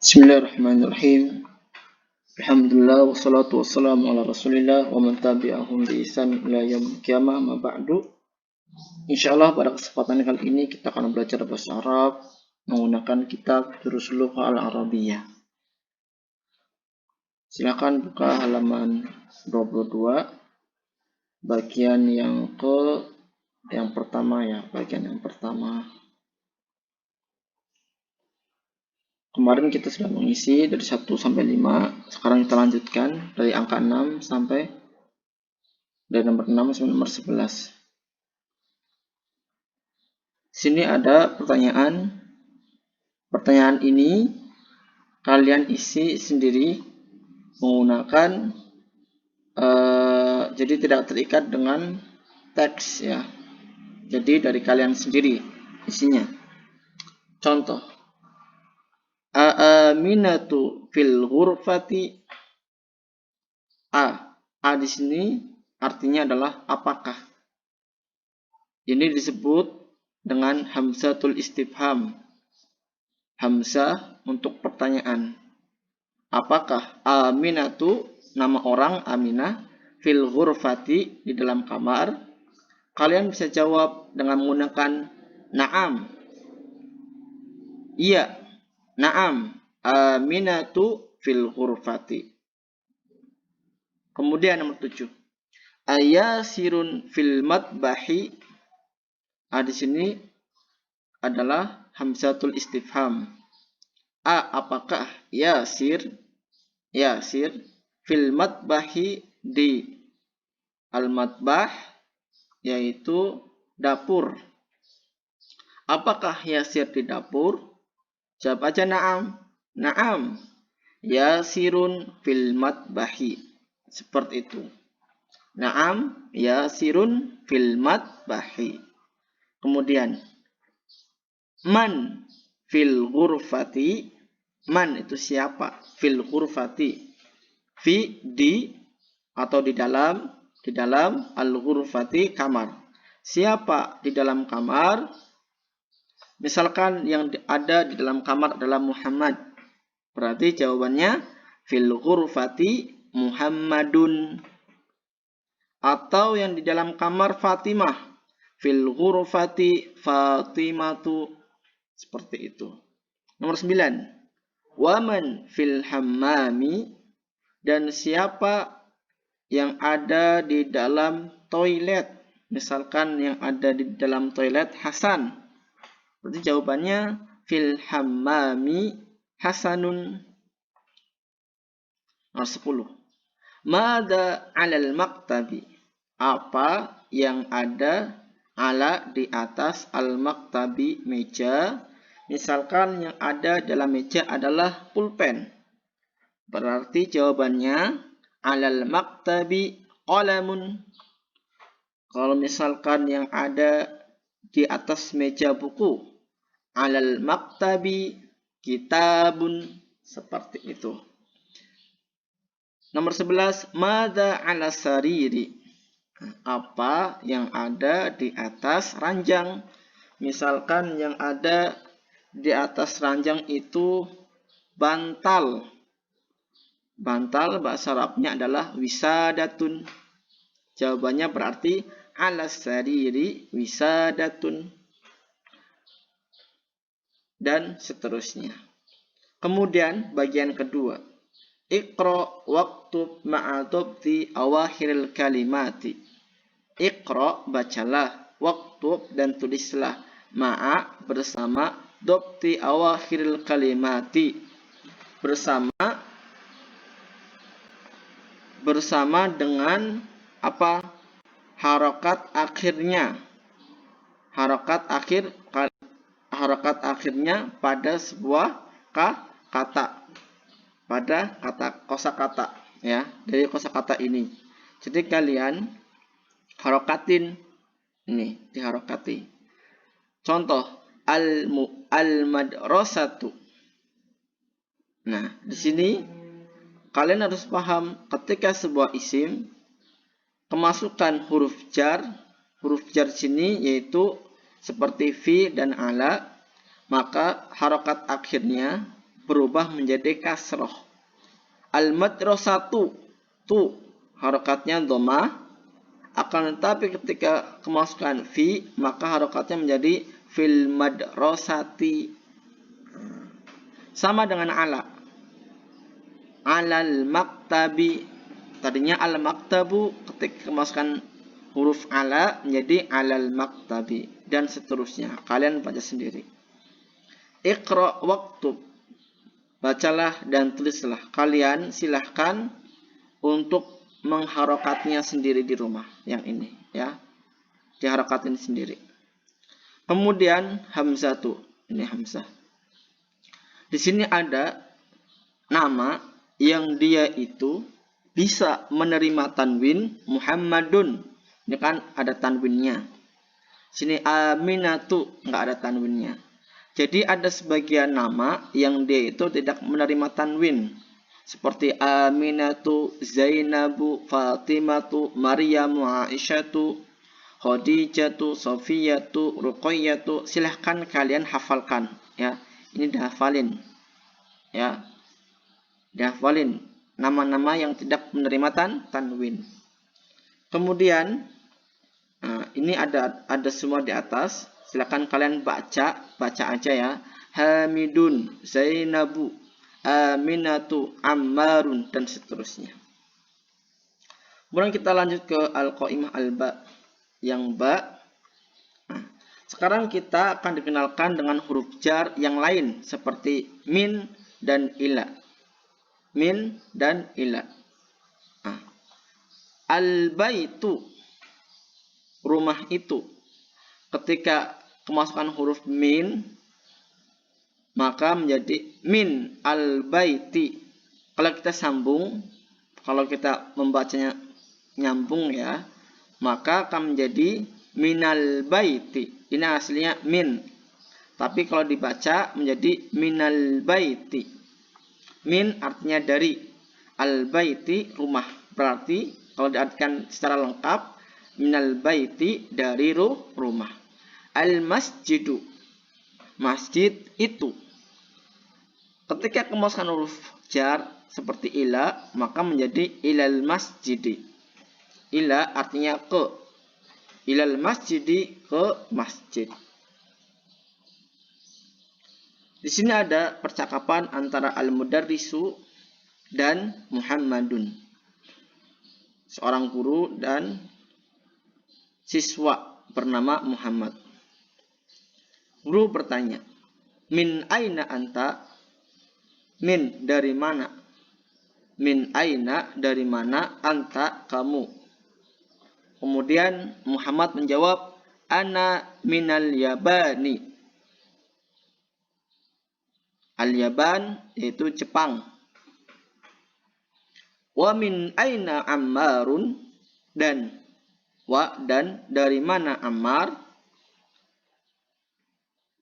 Bismillahirrahmanirrahim. Alhamdulillah wassalatu wassalamu ala Rasulillah wa man tabi'ahum bi ihsan ila yaumil qiyamah ma ba'du. Insyaallah pada kesempatan kali ini kita akan belajar bahasa Arab menggunakan kitab Durus Lughah Al-Arabiyyah. Silakan buka halaman 22 bagian yang pertama ya, bagian yang pertama. Kemarin kita sudah mengisi dari 1 sampai 5, sekarang kita lanjutkan dari angka 6 sampai dari nomor 6 sampai nomor 11. Sini ada pertanyaan. Pertanyaan ini kalian isi sendiri menggunakan jadi tidak terikat dengan teks ya. Jadi dari kalian sendiri isinya. Contoh. Aminatu fil ghurfati. A di sini artinya adalah apakah. Ini disebut dengan hamzatul istifham. Hamzah untuk pertanyaan. Apakah Aminatu, nama orang Aminah, fil ghurfati, di dalam kamar? Kalian bisa jawab dengan menggunakan na'am. Iya, na'am. Aminatu fil ghurfati. Kemudian nomor 7. Ayasirun fil matbahi. Di sini adalah hamzatul istifham. Apakah Yasir fil matbahi, di al-matbah, yaitu dapur. Apakah Yasir di dapur? Jawab aja na'am. Na'am. Yasirun fil matbahi. Seperti itu. Na'am Yasirun fil matbahi. Kemudian man fil ghurfati. Man itu siapa? Fil ghurfati. Fi, di, atau di dalam al-ghurfati, kamar. Siapa di dalam kamar? Misalkan yang ada di dalam kamar adalah Muhammad. Berarti jawabannya fil ghurfati Muhammadun. Atau yang di dalam kamar Fatimah. Fil ghurfati Fatimatu. Seperti itu. Nomor 9. Waman fil hammami. Dan siapa yang ada di dalam toilet. Misalkan yang ada di dalam toilet Hasan. Berarti jawabannya fil hammami Hasanun. Nomor 10. Mada alal maktabi. Apa yang ada ala di atas al-maktabi, meja. Misalkan yang ada dalam meja adalah pulpen. Berarti jawabannya alal maktabi qalamun. Kalau misalkan yang ada di atas meja buku, alal maktabi kitabun. Seperti itu. Nomor 11. Mada ala sariri. Apa yang ada di atas ranjang. Misalkan yang ada di atas ranjang itu bantal. Bantal bahasa Arabnya adalah wisadatun. Jawabannya berarti ala sariri wisadatun. Dan seterusnya. Kemudian bagian kedua. Iqra waktub ma'adobti awakhiril kalimati. Iqra, bacalah, waktub, dan tulislah, ma'a, bersama, dobti awakhiril kalimati, bersama dengan apa? Harokat akhirnya. Harokat akhirnya pada sebuah kata. Pada kata kosakata ya, dari kosakata ini. Jadi kalian harokatin, ini diharokati. Contoh al-madrasatu. Nah, di sini kalian harus paham ketika sebuah isim kemasukan huruf jar sini yaitu seperti fi dan ala, maka harokat akhirnya berubah menjadi kasroh. Al-madrasatu, tu harokatnya dhamma, akan tetapi ketika kemasukan fi maka harokatnya menjadi fil madrasati. Sama dengan ala. Alal maktabi, tadinya al maktabu, ketika kemasukan huruf ala menjadi alal maktabi, dan seterusnya. Kalian baca sendiri. Iqra waktub, bacalah dan tulislah. Kalian silahkan untuk mengharokatnya sendiri di rumah. Yang ini ya, diharokatin sendiri. Kemudian hamzatu, ini hamzah. Di sini ada nama yang dia itu bisa menerima tanwin. Muhammadun, ini kan ada tanwinnya. Sini Aminatu nggak ada tanwinnya. Jadi ada sebagian nama yang dia itu tidak menerima tanwin, seperti Aminatu, Zainabu, Fatimatu, Maryamu, Aisyatu, Khadijatu, Sofiyatu, Ruqayyatu. Silahkan kalian hafalkan ya. Ini dihafalin ya. Dihafalin nama-nama yang tidak menerima tanwin. Kemudian ini ada semua di atas. Silakan kalian baca aja ya. Hamidun, Zainabu, Aminatu, Ammarun, dan seterusnya. Kemudian kita lanjut ke al-qaimah al-ba, yang ba. Sekarang kita akan dikenalkan dengan huruf jar yang lain seperti min dan ila. Min dan ila. Al-baitu, rumah itu. Ketika kemasukan huruf min maka menjadi min al-baiti. Kalau kita sambung, kalau kita membacanya nyambung ya, maka akan menjadi minal baiti. Ini aslinya min, tapi kalau dibaca menjadi minal baiti. Min artinya dari, al-baiti rumah. Berarti kalau diartikan secara lengkap, minal baiti dari rumah. Al-masjidu, masjid itu. Ketika kemasukan huruf jar seperti ila, maka menjadi ilal masjidi. Ila artinya ke. Ilal masjidi, ke masjid. Di sini ada percakapan antara al-mudarrisu dan Muhammadun. Seorang guru dan siswa bernama Muhammad. Guru bertanya, min aina anta? Min dari mana? Min aina dari mana? Anta kamu. Kemudian Muhammad menjawab, ana minal yabani. Al-Yaban yaitu Jepang. Wa min aina Ammarun, dan dari mana Ammar?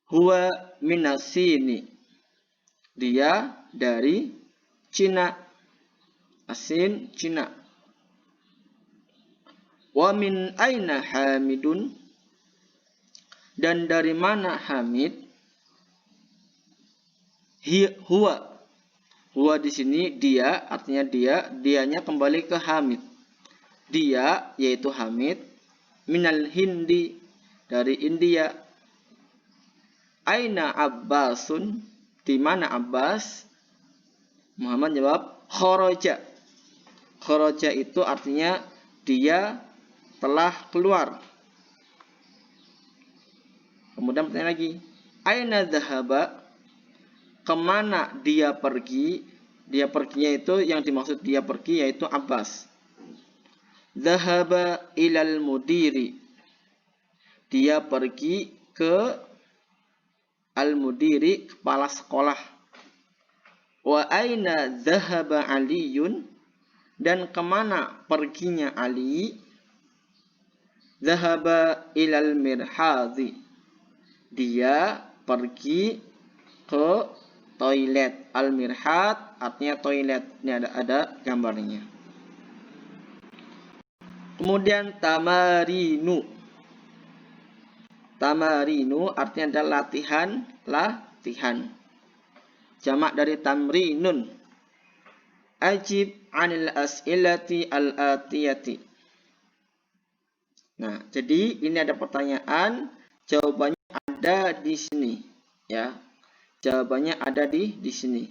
Huwa minasini, dia dari Cina. Asin Cina. Wa min aina Hamidun, dan dari mana Hamid? Huwa di sini dia, artinya dianya kembali ke Hamid. Dia yaitu Hamid, minal Hindi, dari India. Aina Abbasun, di mana Abbas? Muhammad jawab, kharaja. Kharaja itu artinya dia telah keluar. Kemudian bertanya lagi, aina dhahaba, kemana dia pergi? Dia perginya itu, yang dimaksud dia pergi yaitu Abbas. Dhahaba ilal mudiri, dia pergi ke al-mudiri, kepala sekolah. Wa aina dhahaba Aliyun, dan kemana perginya Ali? Dhahaba ilal mirhadhi, dia pergi ke toilet. Al-mirhad artinya toilet. Ini ada gambarnya. Kemudian tamarinu. Tamarinu artinya adalah latihan. jamak dari tamrinun. Ajib 'anil as'ilati al-atiyati. Nah, jadi ini ada pertanyaan, jawabannya ada di sini, ya. Jawabannya ada di sini.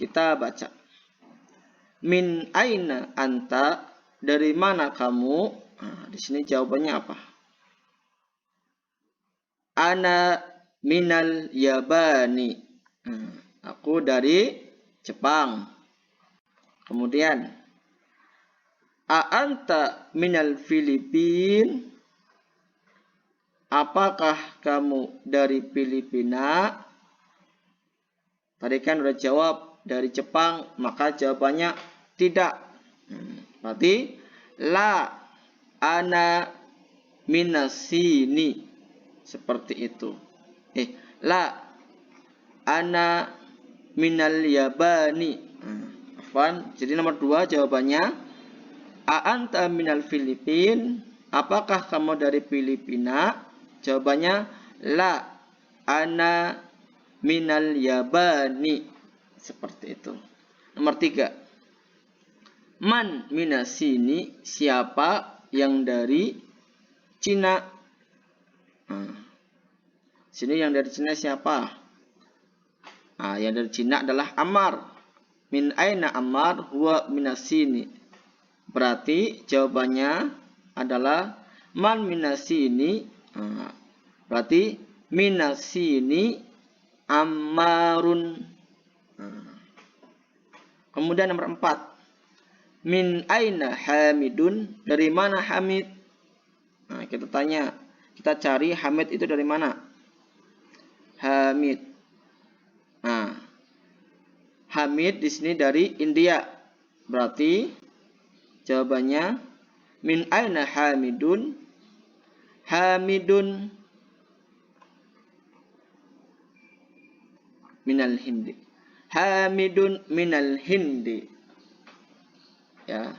Kita baca. Min aina anta, dari mana kamu? Nah, di sini jawabannya apa? Ana minal Yabani. Nah, aku dari Jepang. Kemudian, a anta minal Filipin. Apakah kamu dari Filipina? Tadi kan udah jawab dari Jepang, maka jawabannya tidak. Berarti la ana minasini. Seperti itu. La ana minal Yabani. Afwan. Jadi nomor 2 jawabannya a anta minal Filipin. Apakah kamu dari Filipina? Jawabannya la ana minal Yabani. Seperti itu. Nomor 3. Man minasini, siapa yang dari Cina? Sini yang dari Cina siapa? Yang dari Cina adalah Ammar. Min aina Ammar huwa minasini. Berarti jawabannya adalah man minasini. Berarti minasini Ammarun. Kemudian nomor 4. Min aina Hamidun, dari mana Hamid? Kita tanya, kita cari Hamid itu dari mana? Hamid. Hamid di sini dari India. Berarti jawabannya min aina Hamidun? Hamidun minal Hindi. Hamidun minal Hindi. Ya.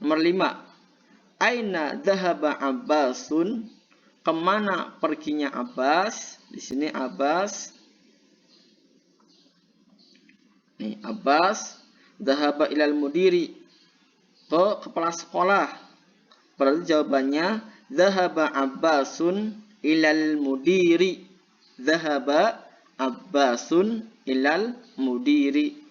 Nomor 5. Aina dhahaba Abbasun? Kemana perginya Abbas? Di sini Abbas. Abbas dhahaba ilal mudiri, ke kepala sekolah. Berarti jawabannya dhahaba Abbasun ilal mudiri. Dhahaba Abbasun ilal mudiri.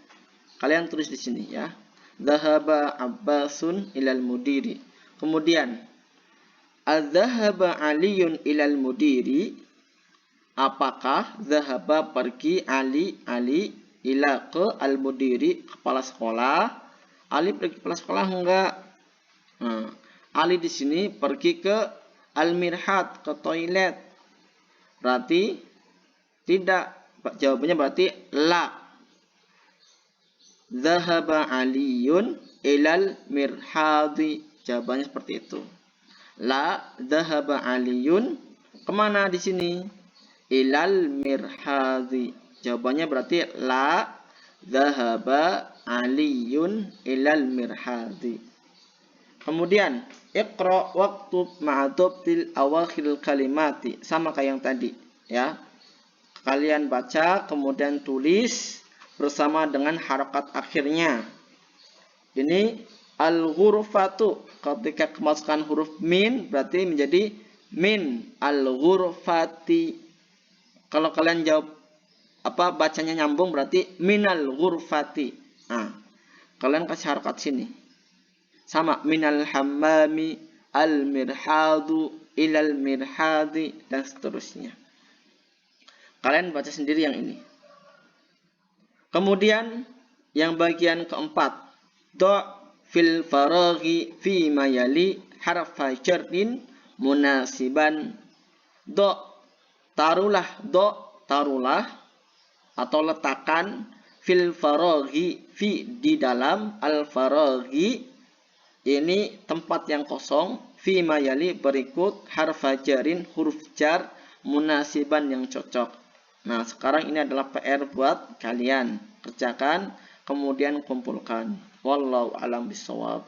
Kalian tulis di sini ya. Dhahaba Abbasun ilal mudiri. Kemudian adhahaba Aliyun ilal mudiri. Apakah dhahaba pergi Ali ila ke al-mudiri, kepala sekolah? Ali pergi kepala sekolah enggak? Ali di sini pergi ke al-mirhat, ke toilet. Berarti tidak. Jawabannya berarti la. Dhahaba Aliyun ilal mirhadi. Jawabannya seperti itu. La dhahaba Aliyun, kemana di sini? Ilal mirhadi. Jawabannya berarti la dhahaba Aliyun ilal mirhadi. Kemudian iqra waktub ma'adobtil awakhil kalimati. Sama kayak yang tadi ya. Kalian baca kemudian tulis bersama dengan harakat akhirnya. Ini al-ghurfatu, ketika kemasukan huruf min berarti menjadi min al-ghurfati. Kalau kalian jawab bacanya nyambung berarti minal ghurfati. Kalian kasih harakat sini. Sama minal hammami al-mirhadu ilal mirhadi dan seterusnya. Kalian baca sendiri yang ini. Kemudian yang bagian keempat, do' fil faraghi fi mayali harfa jarrin munasiban. Tarulah atau letakkan fil faraghi, fi di dalam, al faraghi ini tempat yang kosong, fi mayali berikut harfa jarin, huruf jar, munasiban yang cocok. Nah, sekarang ini adalah PR buat kalian. Kerjakan, kemudian kumpulkan. Wallahu a'lam bishawab.